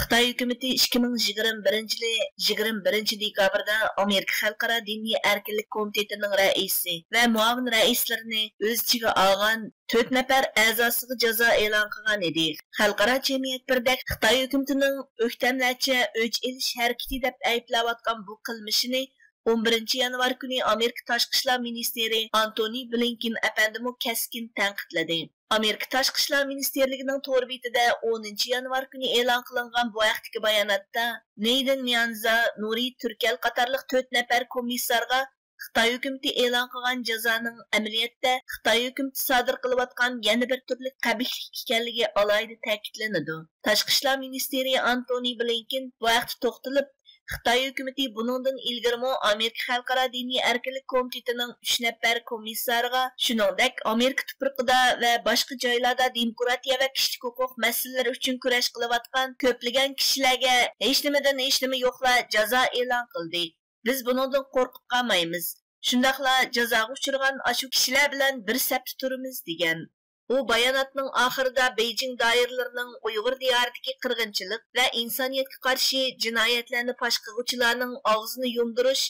Xitoy hukumati 2021 yili 21 dekabrda Amerika Xalqaro diniy erkinlik komitetining raisi va muavin raislarini o'z ichiga olgan 4 nafar a'zosiga jazo e'lon qilgan edi. Xalqaro jamiyat birdek Xitoy hukumatining o'ktamlarcha o'ch elish harakati deb ayblayotgan bu qilmishini 11 yanvar kuni Amerika Tashqi ishlar ministri Antony Blinken apandimi keskin tanqidladi. Amerika Tashqi ishlar ministerligining to'g'ri betida 10 yanvar kuni e'lon qilingan bu vaqtdagi bayonotda Neyden Nyanza, Nuri Turkal qatorliq 4 nafar komissarga Xitoy hukumati e'lon qilgan jazoning amaliyotda Xitoy hukumati sodir qilayotgan yana bir turli qabihlik ekanligi alohida ta'kidlanadi. Tashqi ishlar ministri Antony Blinken bu vaqtda to'xtalib, Xitoy hukumati buningdan ilgirmi Amerika Xalqaro diniy erkinlik komitetining 3 nafar komissariga, shuningdek Amerika tuprog'ida va boshqa joylarda demokratiya va kishilik huquq masalalari uchun kurash qilayotgan ko'plagan kishilarga hech nimadan hech nima yo'qlar jazo e'lon qildi. Biz buningdan qo'rqib qolmaymiz. Shundaqla jazoga uchragan ashu kishilar bilan bir safda turamiz degan. U bayonotning oxirida Beijing doiralarining Uyg'ur diyoridagi qirg'inchilik va insoniyatga qarshi jinoyatlarni fosh qiluvchilarning og'zini yumdirish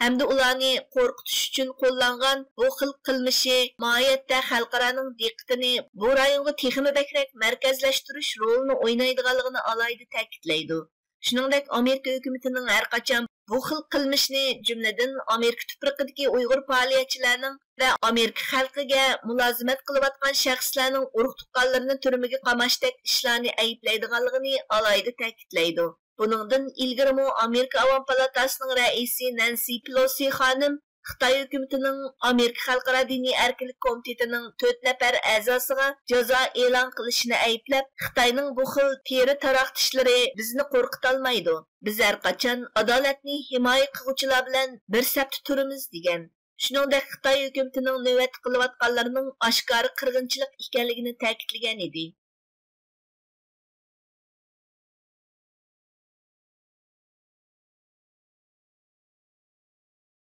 hamda ularni qo'rqitish uchun qo'llangan bu xil qilmishi mohiyatda xalqaroning diqqatini bu rayonga texmi bakrak markazlashtirish rolini o'ynaydiganligini alohida ta'kidlaydi. Shuningdek, Amerika hukumatining har qachon bu xil qilmishni jumladan Amerika tuprog'idagi Uyg'ur faoliyatchilarining va Amerika xalqiga mulozimat qilayotgan shaxslarning urug' tuqqanlarini turmaga qamashdek ishlarni ayblaydiganligini alohida ta'kidlaydi. Buningdan ilgari Amerika Avom palatasining raisi Nancy Pelosi xonim Xitoy hukumatining Amerika Xalqaro diniy erkinlik komitetining 4 nafar a'zosiga jazo e'lon qilishini ayblab, Xitoyning bu xil teri taraqtishlari bizni qo'rqitolmaydi. Biz har qachon adolatni himoya qiluvchilar bilan bir safda turamiz degan. Shuningdek, Xitoy hukumatining navbat qilayotganlarining oshkora qirg'inchilik ekanligini ta'kidlagan edi.